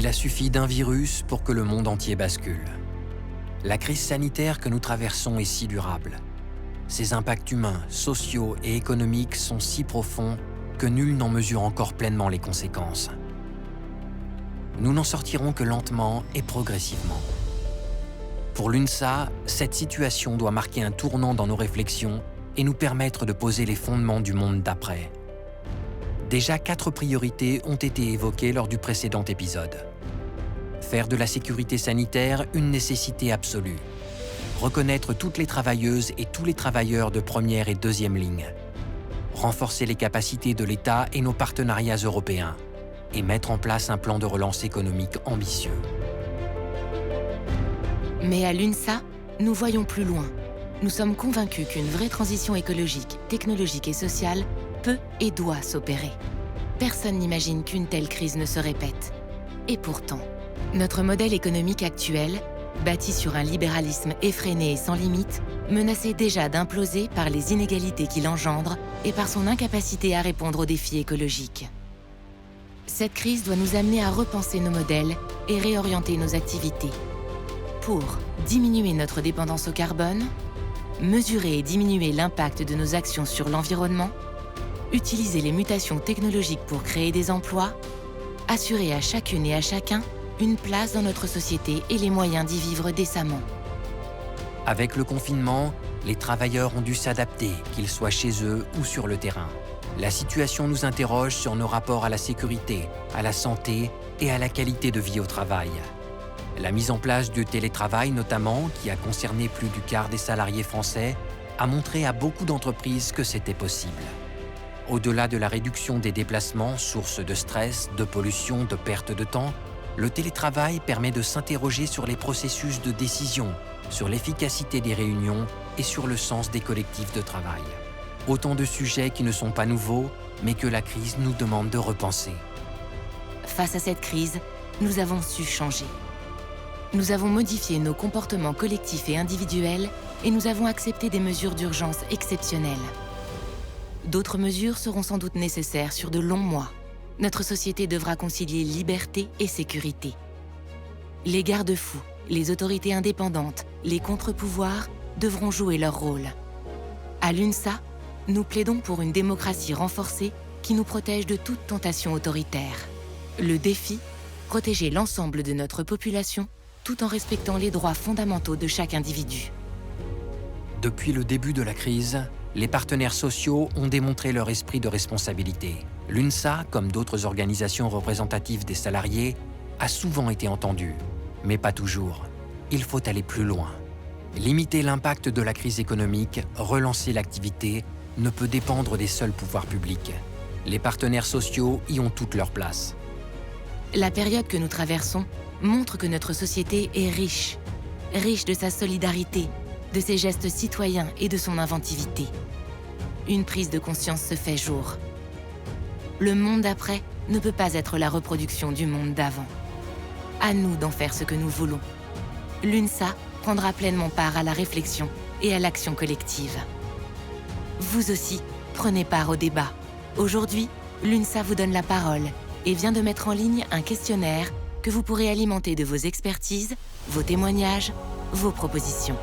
Il a suffi d'un virus pour que le monde entier bascule. La crise sanitaire que nous traversons est si durable. Ses impacts humains, sociaux et économiques sont si profonds que nul n'en mesure encore pleinement les conséquences. Nous n'en sortirons que lentement et progressivement. Pour l'UNSA, cette situation doit marquer un tournant dans nos réflexions et nous permettre de poser les fondements du monde d'après. Déjà 4 priorités ont été évoquées lors du précédent épisode. Faire de la sécurité sanitaire une nécessité absolue. Reconnaître toutes les travailleuses et tous les travailleurs de première et deuxième ligne. Renforcer les capacités de l'État et nos partenariats européens. Et mettre en place un plan de relance économique ambitieux. Mais à l'UNSA, nous voyons plus loin. Nous sommes convaincus qu'une vraie transition écologique, technologique et sociale peut et doit s'opérer. Personne n'imagine qu'une telle crise ne se répète. Et pourtant, notre modèle économique actuel, bâti sur un libéralisme effréné et sans limite, menaçait déjà d'imploser par les inégalités qu'il engendre et par son incapacité à répondre aux défis écologiques. Cette crise doit nous amener à repenser nos modèles et réorienter nos activités pour diminuer notre dépendance au carbone, mesurer et diminuer l'impact de nos actions sur l'environnement, utiliser les mutations technologiques pour créer des emplois, assurer à chacune et à chacun une place dans notre société et les moyens d'y vivre décemment. Avec le confinement, les travailleurs ont dû s'adapter, qu'ils soient chez eux ou sur le terrain. La situation nous interroge sur nos rapports à la sécurité, à la santé et à la qualité de vie au travail. La mise en place du télétravail notamment, qui a concerné plus du quart des salariés français, a montré à beaucoup d'entreprises que c'était possible. Au-delà de la réduction des déplacements, source de stress, de pollution, de perte de temps, le télétravail permet de s'interroger sur les processus de décision, sur l'efficacité des réunions et sur le sens des collectifs de travail. Autant de sujets qui ne sont pas nouveaux, mais que la crise nous demande de repenser. Face à cette crise, nous avons su changer. Nous avons modifié nos comportements collectifs et individuels et nous avons accepté des mesures d'urgence exceptionnelles. D'autres mesures seront sans doute nécessaires sur de longs mois. Notre société devra concilier liberté et sécurité. Les garde-fous, les autorités indépendantes, les contre-pouvoirs devront jouer leur rôle. À l'UNSA, nous plaidons pour une démocratie renforcée qui nous protège de toute tentation autoritaire. Le défi, protéger l'ensemble de notre population tout en respectant les droits fondamentaux de chaque individu. Depuis le début de la crise, les partenaires sociaux ont démontré leur esprit de responsabilité. L'UNSA, comme d'autres organisations représentatives des salariés, a souvent été entendue, mais pas toujours. Il faut aller plus loin. Limiter l'impact de la crise économique, relancer l'activité, ne peut dépendre des seuls pouvoirs publics. Les partenaires sociaux y ont toute leur place. La période que nous traversons montre que notre société est riche de sa solidarité, de ses gestes citoyens et de son inventivité. Une prise de conscience se fait jour. Le monde d'après ne peut pas être la reproduction du monde d'avant. À nous d'en faire ce que nous voulons. L'UNSA prendra pleinement part à la réflexion et à l'action collective. Vous aussi, prenez part au débat. Aujourd'hui, l'UNSA vous donne la parole et vient de mettre en ligne un questionnaire que vous pourrez alimenter de vos expertises, vos témoignages, vos propositions.